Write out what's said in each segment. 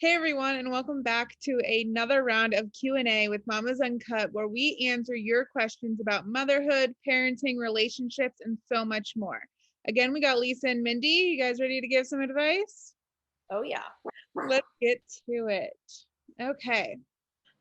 Hey everyone, and welcome back to another round of Q&A with Mama's Uncut, where we answer your questions about motherhood, parenting, relationships, and so much more. Again, we got Lisa and Mindy. You guys ready to give some advice? Oh yeah. Let's get to it. Okay.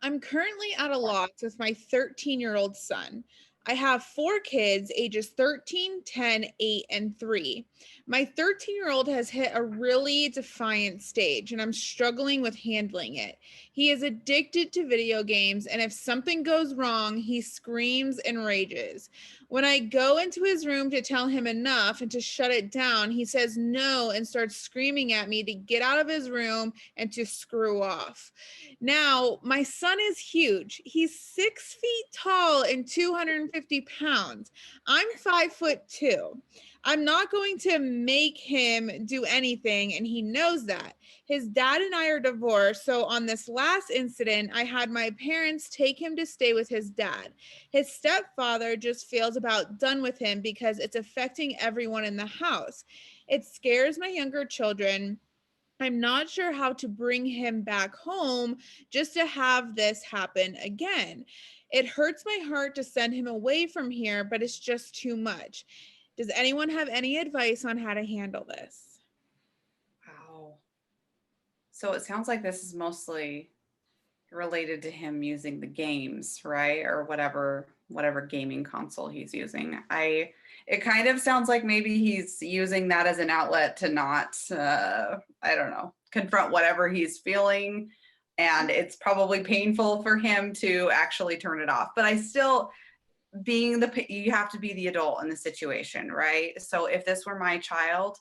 I'm currently at a loss with my 13-year-old son. I have four kids, ages 13, 10, 8, and 3. My 13-year-old has hit a really defiant stage, and I'm struggling with handling it. He is addicted to video games, and if something goes wrong, he screams and rages. When I go into his room to tell him enough and to shut it down, he says no and starts screaming at me to get out of his room and to screw off. Now, my son is huge. He's 6 feet tall and 250 pounds. I'm 5'2". I'm not going to make him do anything, and he knows that. His dad and I are divorced, so on this last incident, I had my parents take him to stay with his dad. His stepfather just feels about done with him because it's affecting everyone in the house. It scares my younger children. I'm not sure how to bring him back home just to have this happen again. It hurts my heart to send him away from here, but it's just too much. Does anyone have any advice on how to handle this? Wow. So it sounds like this is mostly related to him using the games, right? Or whatever gaming console he's using. It kind of sounds like maybe he's using that as an outlet to not I don't know, confront whatever he's feeling, and it's probably painful for him to actually turn it off. But I still, you have to be the adult in the situation, right? So if this were my child,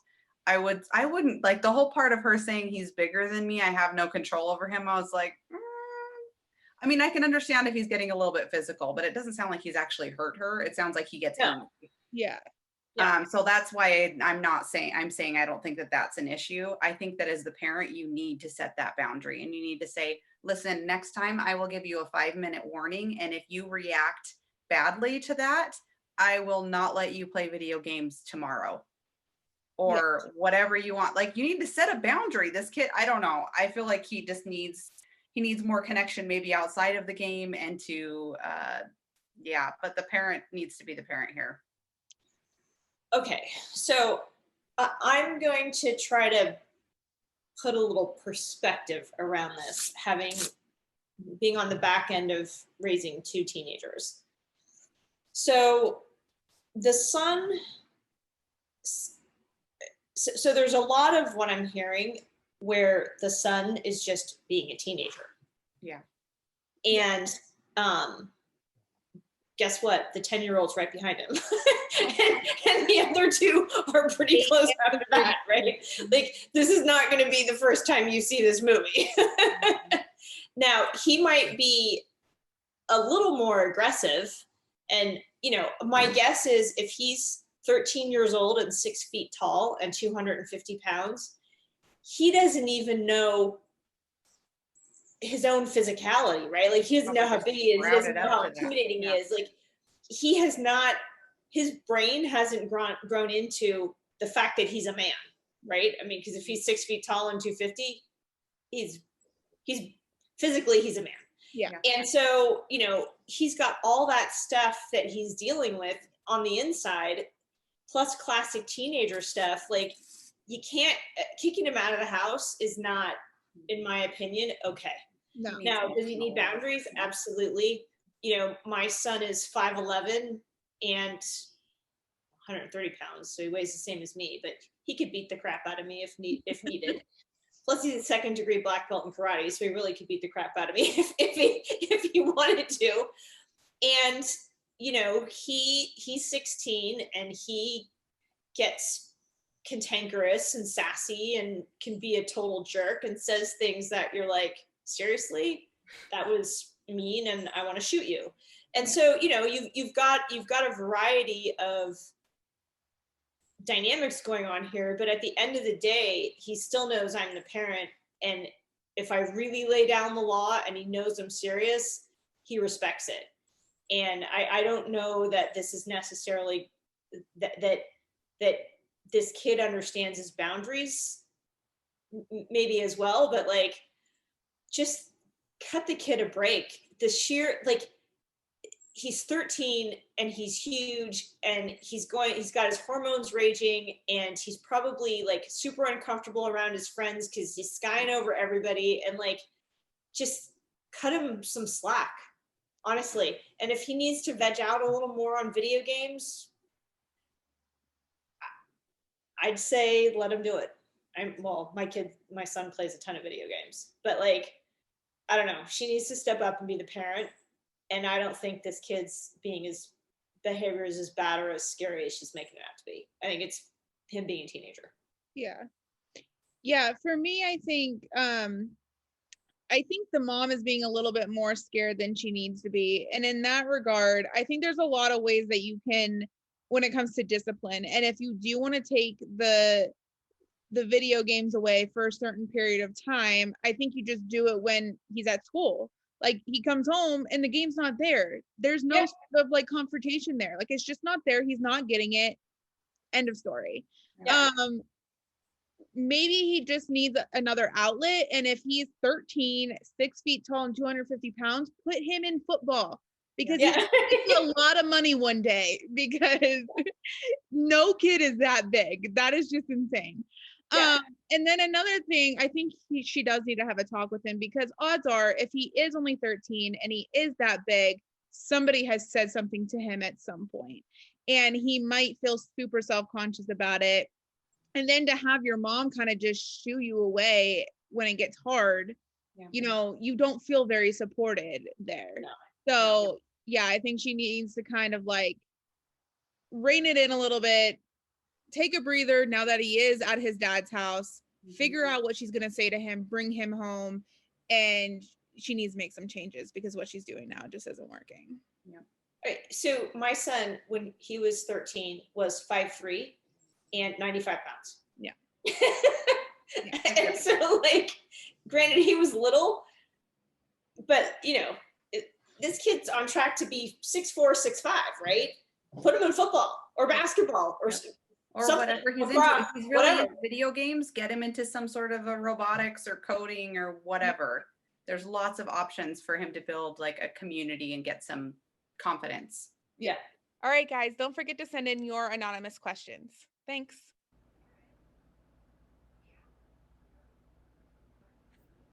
I wouldn't like the whole part of her saying he's bigger than me, I have no control over him. I was like, I mean, I can understand if he's getting a little bit physical, but it doesn't sound like he's actually hurt her. It sounds like he gets No. angry. Yeah. Yeah. So that's why I'm saying I don't think that that's an issue. I think that as the parent, you need to set that boundary and you need to say, listen, next time I will give you a 5-minute warning. And if you react badly to that, I will not let you play video games tomorrow or whatever you want. Like, you need to set a boundary. This kid, I don't know. I feel like he needs more connection maybe outside of the game and to, but the parent needs to be the parent here. Okay, so I'm going to try to put a little perspective around this, being on the back end of raising two teenagers. So the son, so there's a lot of what I'm hearing where the son is just being a teenager. Yeah. And guess what? The 10-year-old's right behind him. and the other two are pretty close after that, right? Like, this is not going to be the first time you see this movie. Now, he might be a little more aggressive. And, my guess is if he's 13 years old and 6 feet tall and 250 pounds, he doesn't even know his own physicality, right? Like, he doesn't know how big he is. He doesn't know how intimidating he is. Like, he has not, his brain hasn't grown into the fact that he's a man, right? I mean, because if he's 6 feet tall and 250, he's physically, he's a man. Yeah. And so, he's got all that stuff that he's dealing with on the inside, plus classic teenager stuff. Like, you can't, kicking him out of the house is not, in my opinion, okay. No. Now, does he need boundaries? Absolutely. My son is 5'11" and 130 pounds, so he weighs the same as me, but he could beat the crap out of me if needed. Plus, he's a second-degree black belt in karate, so he really could beat the crap out of me if he wanted to. And he's 16 and he gets cantankerous and sassy and can be a total jerk and says things that you're like, seriously, that was mean and I want to shoot you. And so, you've got a variety of dynamics going on here, but at the end of the day, he still knows I'm the parent. And if I really lay down the law and he knows I'm serious, he respects it. And I don't know that this is necessarily that this kid understands his boundaries maybe as well, but like, just cut the kid a break. The sheer, like, he's 13 and he's huge and he's got his hormones raging and he's probably like super uncomfortable around his friends because he's skying over everybody, and like, just cut him some slack, honestly. And if he needs to veg out a little more on video games, I'd say let him do it. My son plays a ton of video games, but like, I don't know, she needs to step up and be the parent. And I don't think this kid's behavior is as bad or as scary as she's making it out to be. I think it's him being a teenager. Yeah, for me, I think the mom is being a little bit more scared than she needs to be. And in that regard, I think there's a lot of ways that you can, when it comes to discipline. And if you do want to take the video games away for a certain period of time, I think you just do it when he's at school. Like, he comes home and the game's not there. There's no sort of like confrontation there. Like, it's just not there. He's not getting it. End of story. Yeah. Maybe he just needs another outlet. And if he's 13, 6 feet tall and 250 pounds, put him in football, because he's gonna make a lot of money one day, because no kid is that big. That is just insane. Yeah. And then another thing, I think she does need to have a talk with him, because odds are, if he is only 13 and he is that big, somebody has said something to him at some point, and he might feel super self-conscious about it. And then to have your mom kind of just shoo you away when it gets hard, you know, you don't feel very supported there. No. So yeah, I think she needs to kind of like rein it in a little bit, take a breather now that he is at his dad's house, figure out what she's going to say to him, bring him home, and she needs to make some changes, because what she's doing now just isn't working. Yeah. Right. So my son, when he was 13, was 5'3" and 95 pounds. Yeah. And so, like, granted, he was little, but you know, this kid's on track to be 6'4", 6'5", right? Put him in football or basketball or whatever he's into. If he's really into video games, get him into some sort of a robotics or coding or whatever. There's lots of options for him to build like a community and get some confidence. Yeah. All right, guys, don't forget to send in your anonymous questions. Thanks.